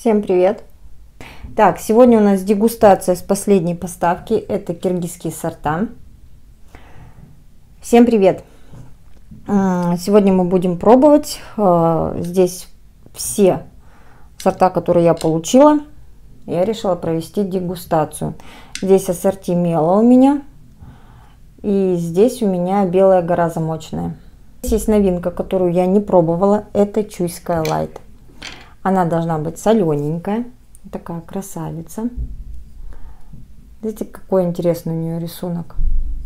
Всем привет! Так, сегодня у нас дегустация с последней поставки. Это киргизские сорта. Всем привет! Сегодня мы будем пробовать. Здесь все сорта, которые я получила. Я решила провести дегустацию. Здесь ассорти мела у меня. И здесь у меня белая гора замоченная. Здесь есть новинка, которую я не пробовала. Это чуйская лайт. Она должна быть солененькая. Такая красавица. Видите, какой интересный у нее рисунок.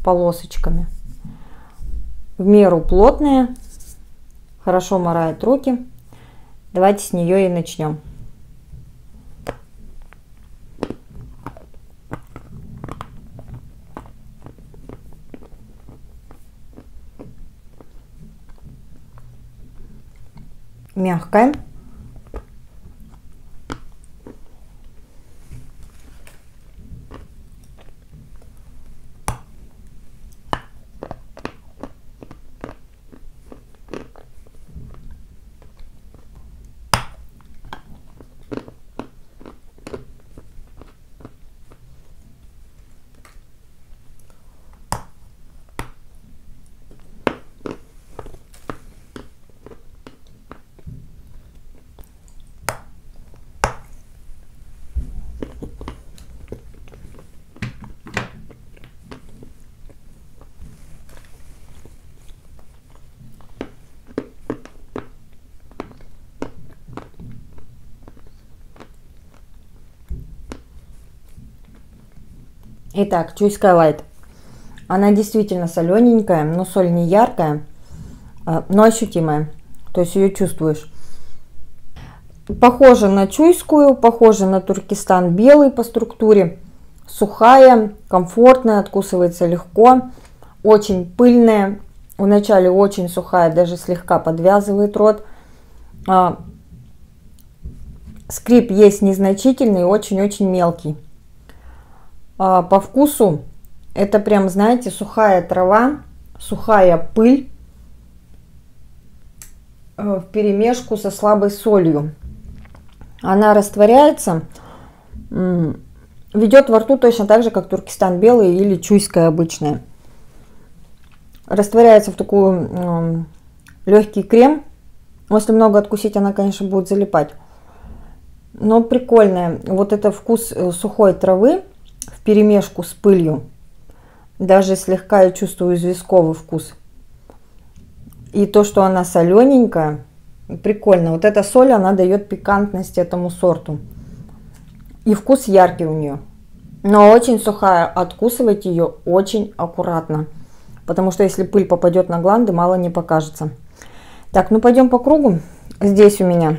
Полосочками. В меру плотная. Хорошо морает руки. Давайте с нее и начнем. Мягкая. Итак, чуйская лайт. Она действительно солененькая, но соль не яркая, но ощутимая. То есть ее чувствуешь. Похожа на чуйскую, похожа на Туркестан белый по структуре. Сухая, комфортная, откусывается легко. Очень пыльная. Вначале очень сухая, даже слегка подвязывает рот. Скрип есть незначительный, очень-очень мелкий. По вкусу это прям, знаете, сухая трава, сухая пыль вперемешку со слабой солью. Она растворяется, ведет во рту точно так же, как Туркестан белый или чуйская обычная. Растворяется в такой легкий крем. Если много откусить, она, конечно, будет залипать. Но прикольная. Вот это вкус сухой травы вперемешку с пылью. Даже слегка я чувствую известковый вкус. И то, что она солененькая, прикольно. Вот эта соль, она дает пикантность этому сорту. И вкус яркий у нее. Но очень сухая. Откусывать ее очень аккуратно. Потому что если пыль попадет на гланды, мало не покажется. Так, ну пойдем по кругу. Здесь у меня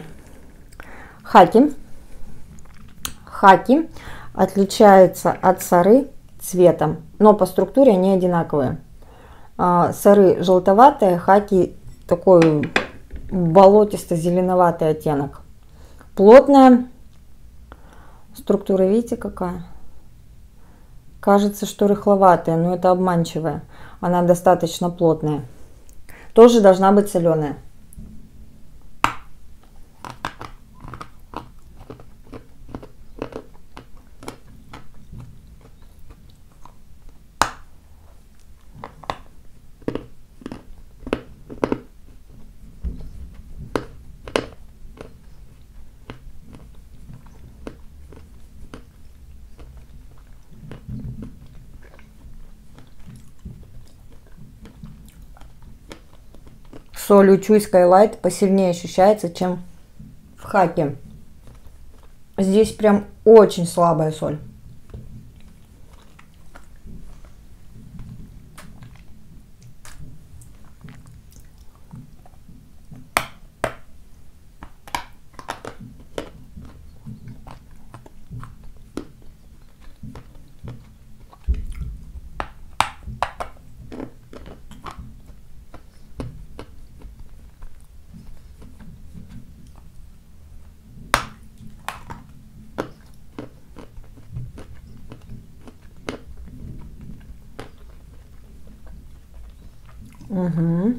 хаки. Хаки отличается от сары цветом, но по структуре они одинаковые. Сары желтоватые, хаки такой болотисто-зеленоватый оттенок. Плотная структура, видите какая? Кажется, что рыхловатая, но это обманчивая. Она достаточно плотная. Тоже должна быть соленая. Соль у чуйской лайт посильнее ощущается, чем в хаке. Здесь прям очень слабая соль. Угу.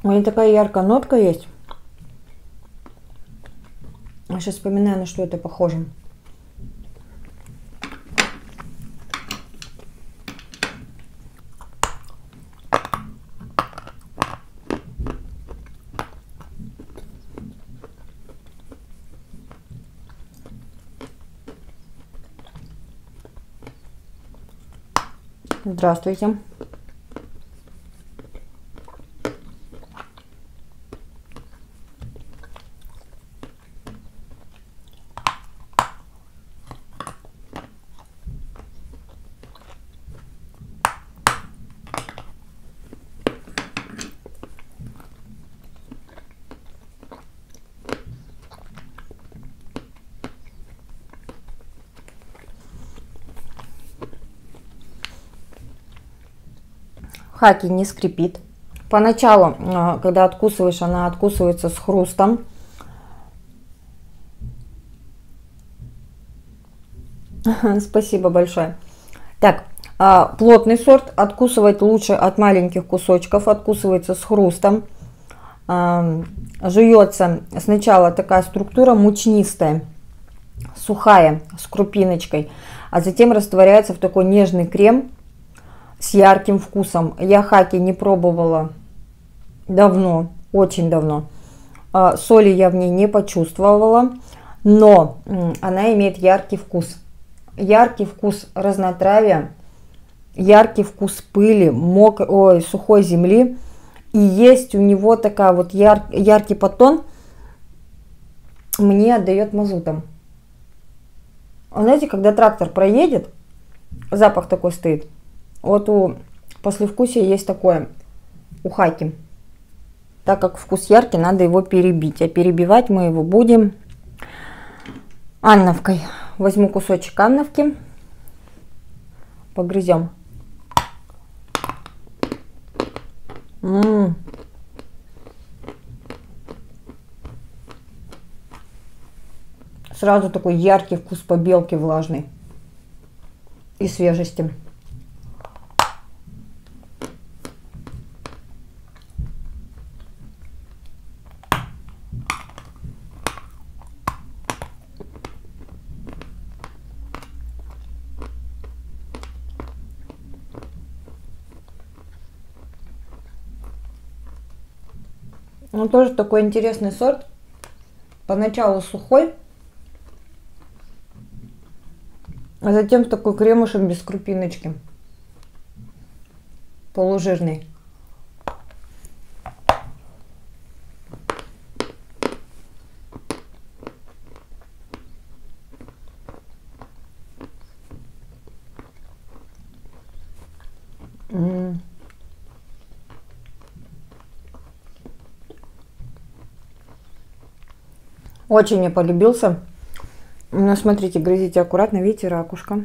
Ой, такая яркая нотка есть. Я сейчас вспоминаю, на что это похоже. Здравствуйте. Хаки не скрипит. Поначалу, когда откусываешь, она откусывается с хрустом. Спасибо большое. Так, плотный сорт откусывать лучше от маленьких кусочков, откусывается с хрустом. Жуется сначала такая структура мучнистая, сухая, с крупиночкой, а затем растворяется в такой нежный крем с ярким вкусом. Я хаки не пробовала давно, очень давно. Соли я в ней не почувствовала, но она имеет яркий вкус. Яркий вкус разнотравья, яркий вкус пыли, сухой земли. И есть у него такая вот яркий подтон, мне отдает мазутом. Знаете, когда трактор проедет, запах такой стоит. Вот у послевкусия есть такое у хаки. Так как вкус яркий, надо его перебить. А перебивать мы его будем анновкой. Возьму кусочек анновки, погрызем. Сразу такой яркий вкус побелки влажный и свежести. Он тоже такой интересный сорт. Поначалу сухой, а затем такой кремушек без крупиночки. Полужирный. Очень мне полюбился. Ну, смотрите, грызите аккуратно, видите, ракушка.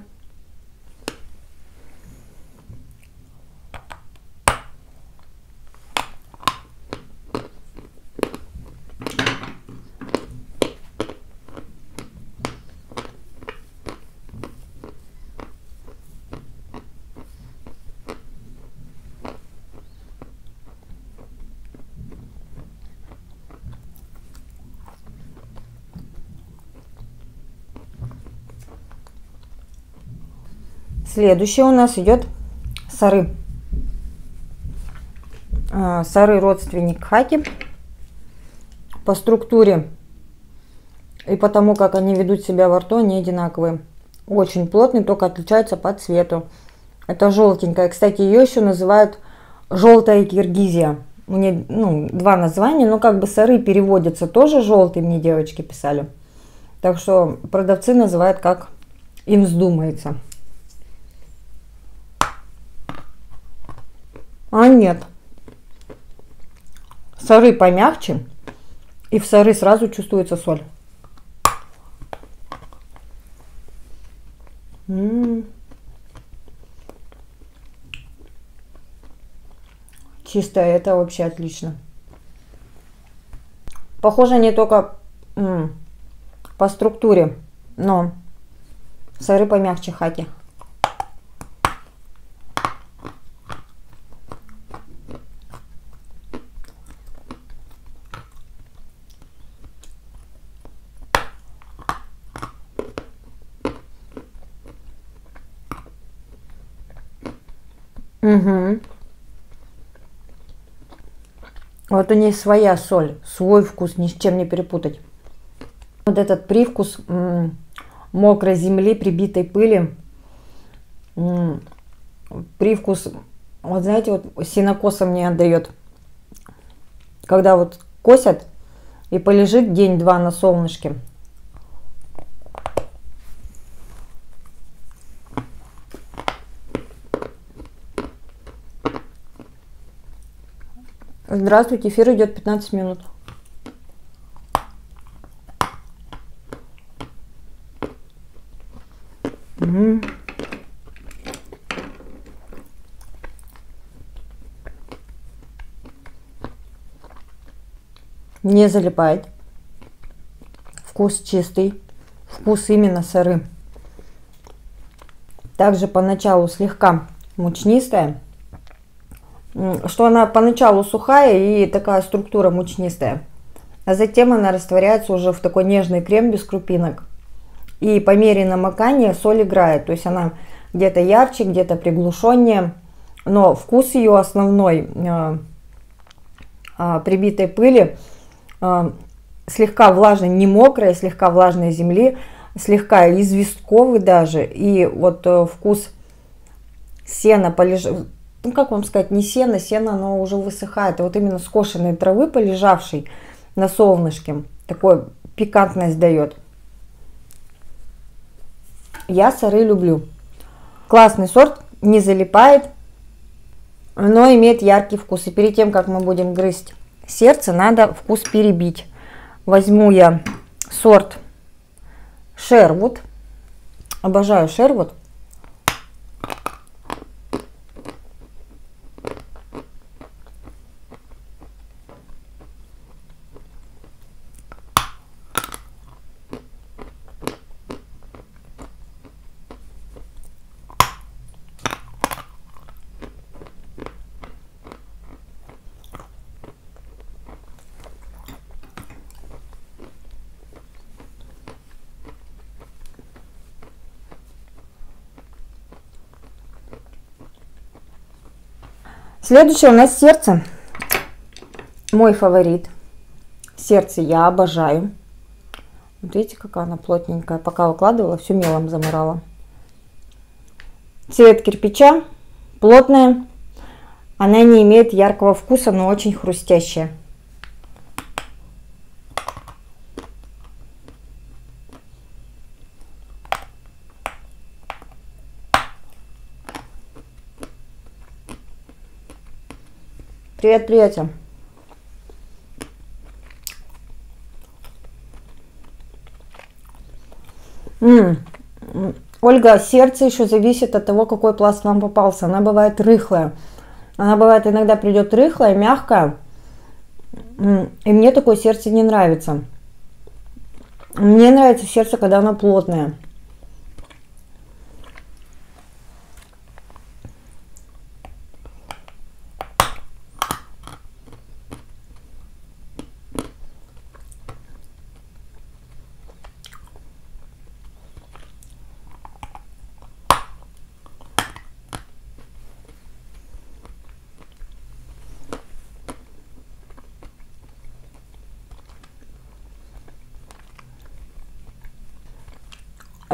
Следующее у нас идет сары. Сары родственник хаки. По структуре и по тому, как они ведут себя во рту, они одинаковые. Очень плотные, только отличаются по цвету. Это желтенькая. Кстати, ее еще называют желтая Киргизия. У нее два названия, но как бы сары переводятся тоже желтый, мне девочки писали. Так что продавцы называют, как им вздумается. А нет. Сыры помягче, и в сыры сразу чувствуется соль. Чистая, это вообще отлично. Похоже не только по структуре, но сыры помягче хаки. Угу. Вот у нее своя соль, свой вкус, ни с чем не перепутать. Вот этот привкус мокрой земли, прибитой пыли, привкус, вот знаете, вот сенокоса мне отдает. Когда вот косят и полежит день-два на солнышке. Здравствуйте, эфир идет 15 минут. Не залипает. Вкус чистый. Вкус именно сыры. Также поначалу слегка мучнистая. Что она поначалу сухая и такая структура мучнистая. А затем она растворяется уже в такой нежный крем без крупинок. И по мере намокания соль играет. То есть она где-то ярче, где-то приглушеннее. Но вкус ее основной прибитой пыли, слегка влажной, не мокрой, слегка влажной земли, слегка известковый даже. И вот вкус сена полежавшей, ну как вам сказать, не сено, сено оно уже высыхает, а вот именно скошенной травы, полежавшей на солнышке, такой пикантность дает. Я сыры люблю. Классный сорт, не залипает, но имеет яркий вкус. И перед тем, как мы будем грызть сердце, надо вкус перебить. Возьму я сорт Шервуд. Обожаю Шервуд. Следующее у нас сердце. Мой фаворит. Сердце я обожаю. Вот видите, какая она плотненькая. Пока выкладывала, все мелом замырала. Цвет кирпича. Плотная. Она не имеет яркого вкуса, но очень хрустящая. Привет, приятель. Ольга, сердце еще зависит от того, какой пласт вам попался. Она бывает рыхлая. Она бывает иногда придет рыхлая, мягкая. И мне такое сердце не нравится. Мне нравится сердце, когда оно плотное.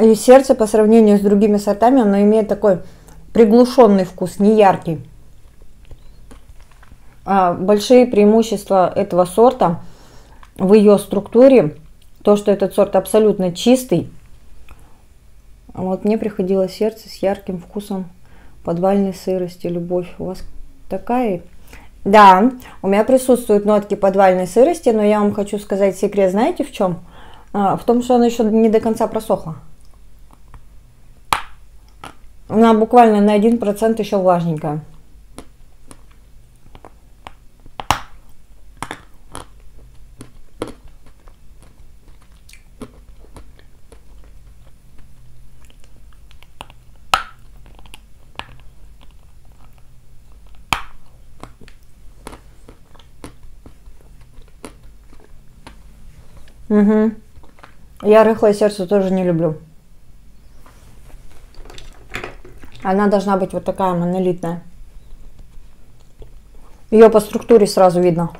И сердце по сравнению с другими сортами, оно имеет такой приглушенный вкус, не яркий. Большие преимущества этого сорта в ее структуре, то, что этот сорт абсолютно чистый. Вот мне приходило сердце с ярким вкусом подвальной сырости. Любовь у вас такая? Да, у меня присутствуют нотки подвальной сырости, но я вам хочу сказать секрет, знаете в чем? В том, что она еще не до конца просохла. Она буквально на 1% еще влажненькая. Угу. Я рыхлое сердце тоже не люблю. Она должна быть вот такая монолитная. Ее по структуре сразу видно.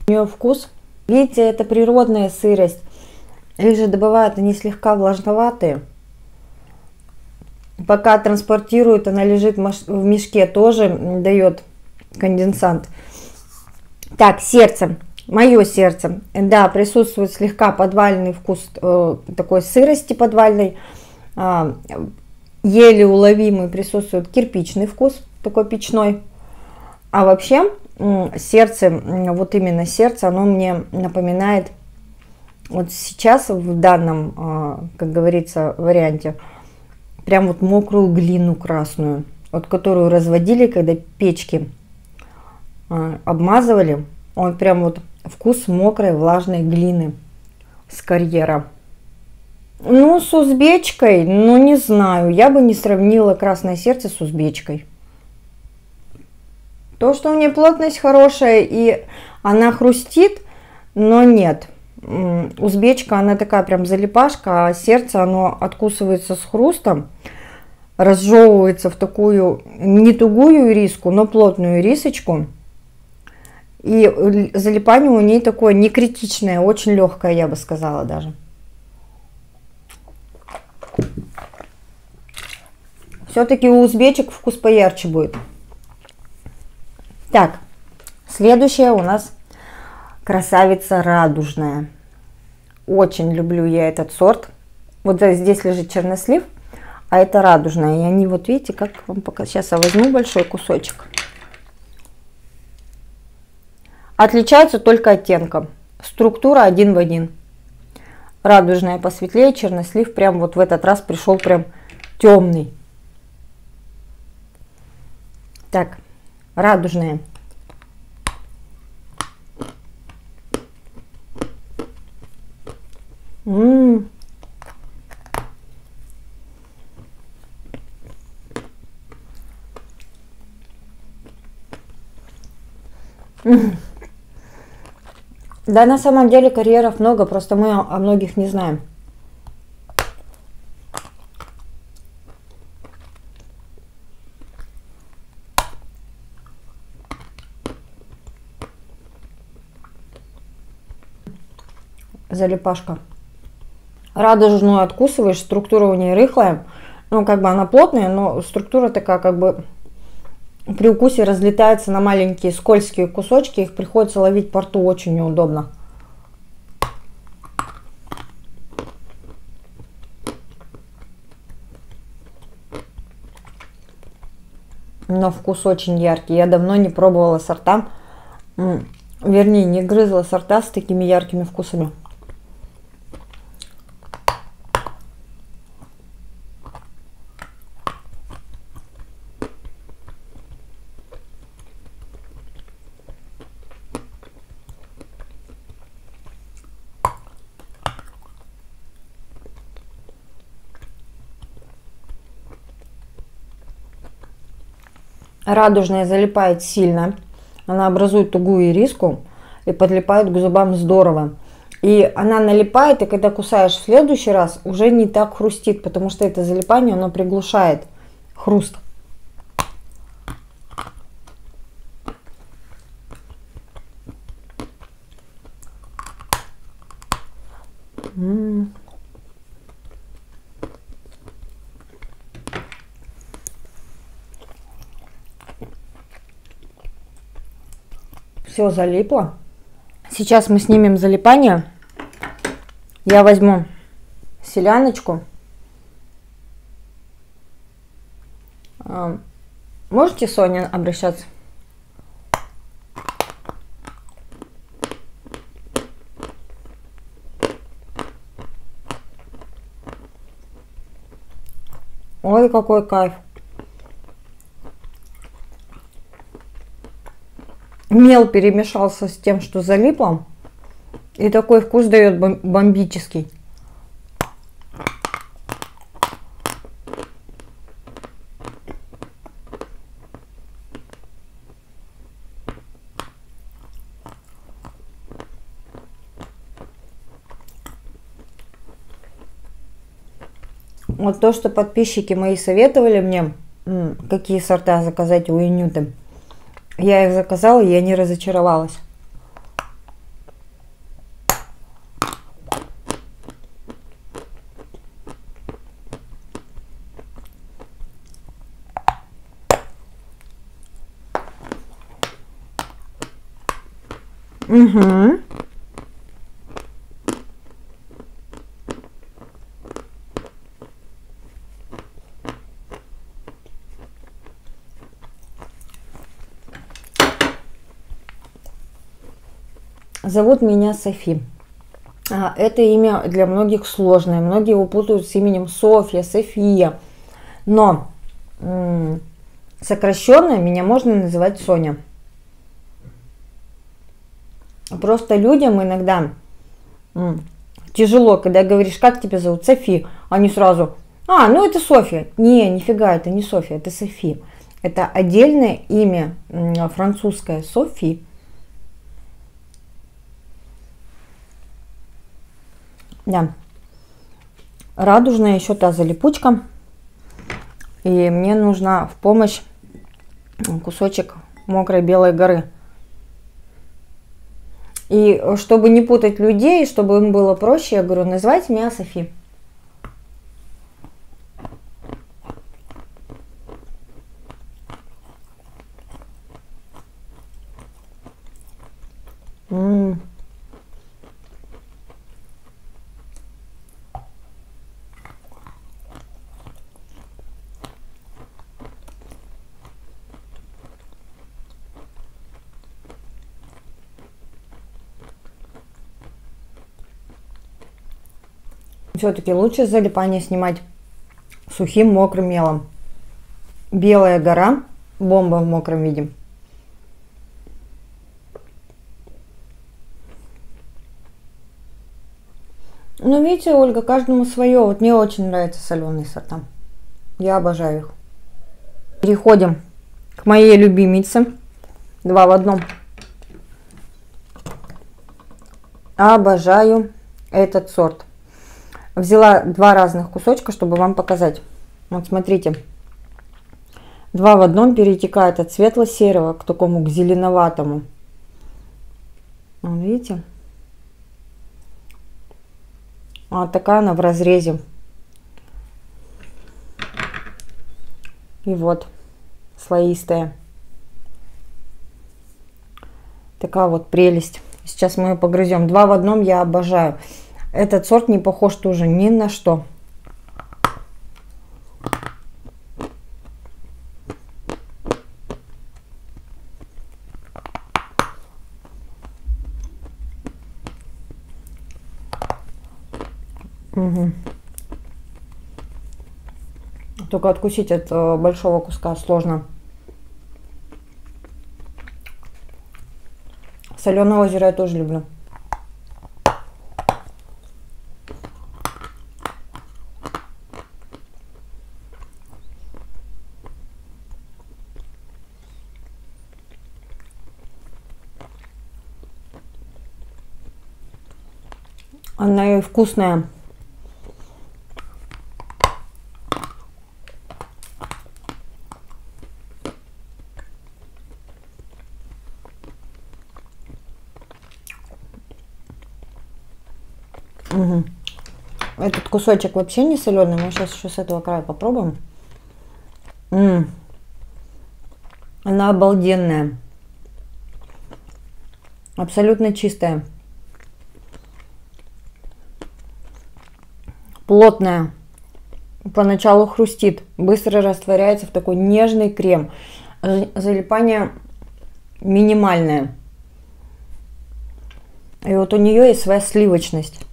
У нее вкус. Видите, это природная сырость. Их же добывают, они слегка влажноватые. Пока транспортируют, она лежит в мешке, тоже дает конденсант. Так, сердце. Мое сердце. Да, присутствует слегка подвальный вкус такой сырости подвальной. Еле уловимый присутствует кирпичный вкус, такой печной. А вообще сердце, вот именно сердце, оно мне напоминает вот сейчас в данном, как говорится, варианте, прям вот мокрую глину красную, вот которую разводили, когда печки обмазывали. Он прям вот вкус мокрой влажной глины с карьера. Ну, с узбечкой, ну не знаю, я бы не сравнила красное сердце с узбечкой. То, что у нее плотность хорошая и она хрустит, но нет. Узбечка, она такая прям залипашка, а сердце, оно откусывается с хрустом, разжевывается в такую не тугую ириску, но плотную ирисочку. И залипание у нее такое не критичное, очень легкое, я бы сказала даже. Все-таки у узбечек вкус поярче будет. Так, следующая у нас красавица радужная. Очень люблю я этот сорт. Вот здесь лежит чернослив, а это радужная. И они, вот видите, как вам пока. Сейчас я возьму большой кусочек. Отличаются только оттенком. Структура один в один. Радужная посветлее, чернослив прям вот в этот раз пришел прям темный. Так, радужная. Да, на самом деле карьеров много, просто мы о многих не знаем. Залипашка. Радужную откусываешь, структура у нее рыхлая. Ну, как бы она плотная, но структура такая, как бы при укусе разлетается на маленькие скользкие кусочки. Их приходится ловить по рту, очень неудобно. Но вкус очень яркий. Я давно не пробовала сорта, вернее, не грызла сорта с такими яркими вкусами. Радужная залипает сильно, она образует тугую ириску и подлипает к зубам здорово. И она налипает, и когда кусаешь в следующий раз, уже не так хрустит, потому что это залипание, оно приглушает хруст. Все залипло. Сейчас мы снимем залипание. Я возьму селяночку. Можете, Соня, обращаться? Ой, какой кайф. Мел перемешался с тем, что залипло. И такой вкус дает бомбический. Вот то, что подписчики мои советовали мне, какие сорта заказать у Инюты, я их заказала, и я не разочаровалась. Угу. Зовут меня Софи. Это имя для многих сложное. Многие его путают с именем Софья, София. Но сокращенно меня можно называть Соня. Просто людям иногда тяжело, когда говоришь, как тебя зовут, Софи, они сразу, ну это Софья. Не, нифига, это не Софья, это Софи. Это отдельное имя французское, Софи. Да. Радужная еще та залипучка. И мне нужна в помощь кусочек мокрой белой горы. И чтобы не путать людей, чтобы им было проще, я говорю, называйте меня Софи. Все-таки лучше залипание снимать сухим мокрым мелом. Белая гора, бомба в мокром виде. Ну, видите, Ольга, каждому свое. Вот мне очень нравятся соленые сорта. Я обожаю их. Переходим к моей любимице. 2 в 1. Обожаю этот сорт. Взяла 2 разных кусочка, чтобы вам показать. Вот смотрите. 2 в 1 перетекает от светло-серого к такому, к зеленоватому. Вот видите? Вот такая она в разрезе. И вот слоистая. Такая вот прелесть. Сейчас мы ее погрызем. 2 в 1 я обожаю. Этот сорт не похож тоже ни на что. Угу. Только откусить от большого куска сложно. Соленое озеро я тоже люблю. Она и вкусная. Угу. Этот кусочек вообще не соленый. Мы сейчас еще с этого края попробуем. Она обалденная. Абсолютно чистая. Плотная. Поначалу хрустит. Быстро растворяется в такой нежный крем. Залипание минимальное. И вот у нее есть своя сливочность.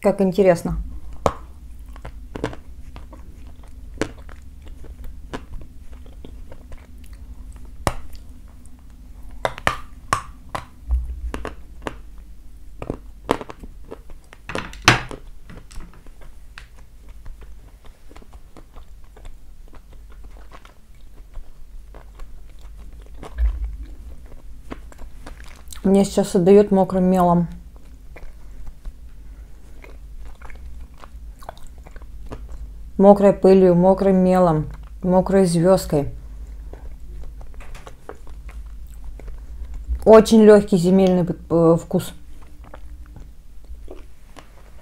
Как интересно. Мне сейчас отдает мокрым мелом. Мокрой пылью, мокрым мелом, мокрой звездкой. Очень легкий земельный вкус.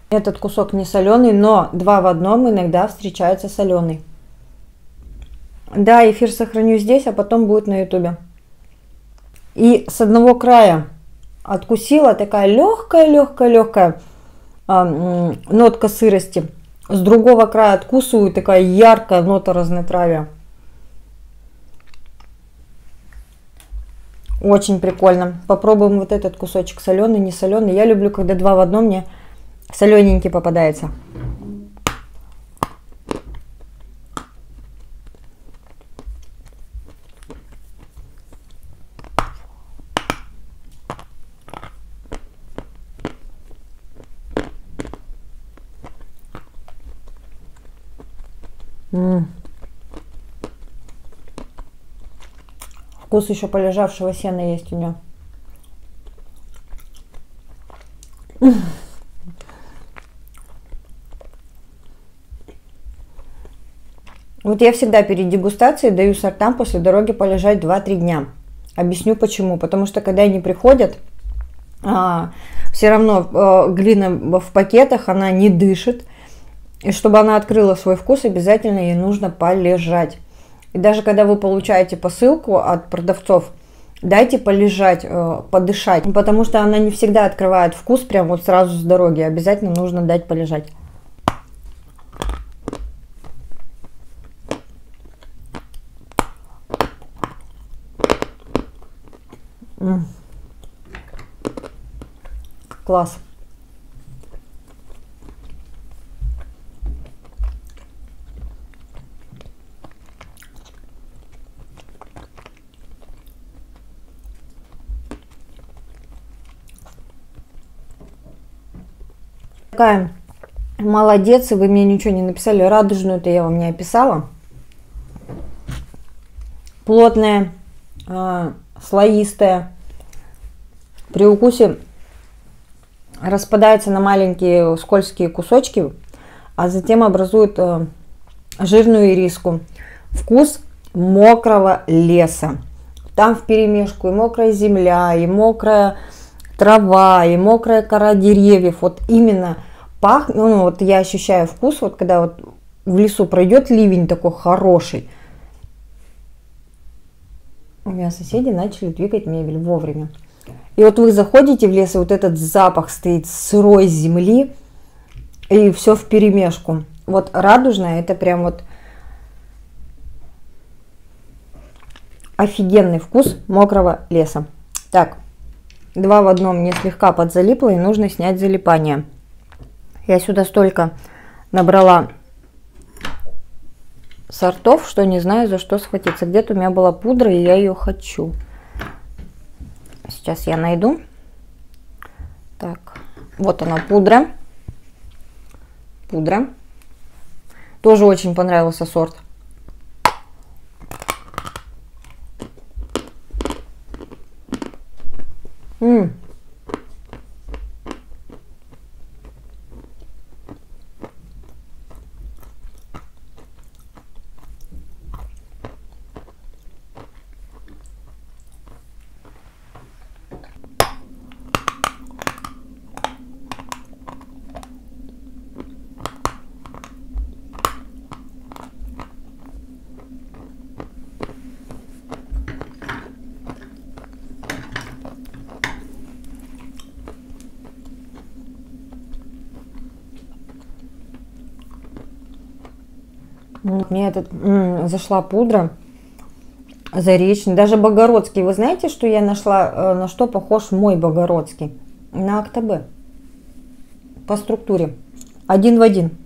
Этот кусок не соленый, но 2 в 1 иногда встречается соленый. Да, эфир сохраню здесь, а потом будет на ютубе. И с одного края откусила, такая легкая нотка сырости. С другого края откусываю, такая яркая нота разнотравия. Очень прикольно. Попробуем вот этот кусочек, соленый, не соленый. Я люблю, когда 2 в 1 мне солененький попадается. Вкус еще полежавшего сена есть у него. Вот я всегда перед дегустацией даю сортам после дороги полежать 2-3 дня. Объясню почему. Потому что когда они приходят, все равно глина в пакетах, она не дышит. И чтобы она открыла свой вкус, обязательно ей нужно полежать. И даже когда вы получаете посылку от продавцов, дайте полежать, подышать. Потому что она не всегда открывает вкус прям вот сразу с дороги. Обязательно нужно дать полежать. Класс. Такая молодец, и вы мне ничего не написали. Радужную-то я вам не описала. Плотная, слоистая. При укусе распадается на маленькие скользкие кусочки, а затем образует жирную ириску. Вкус мокрого леса. Там вперемешку и мокрая земля, и мокрая трава, и мокрая кора деревьев. Вот именно пахнет, ну вот я ощущаю вкус, вот когда вот в лесу пройдет ливень такой хороший. У меня соседи начали двигать мебель вовремя. И вот вы заходите в лес, и вот этот запах стоит сырой земли, и все вперемешку. Вот радужная, это прям вот офигенный вкус мокрого леса. Так, 2 в 1 мне слегка подзалипло, и нужно снять залипание. Я сюда столько набрала сортов, что не знаю, за что схватиться. Где-то у меня была пудра, и я ее хочу. Сейчас я найду. Так, вот она, пудра. Пудра. Тоже очень понравился сорт. Мне зашла пудра заречный, даже богородский. Вы знаете, что я нашла, на что похож мой богородский? На АкТБ. По структуре. 1 в 1.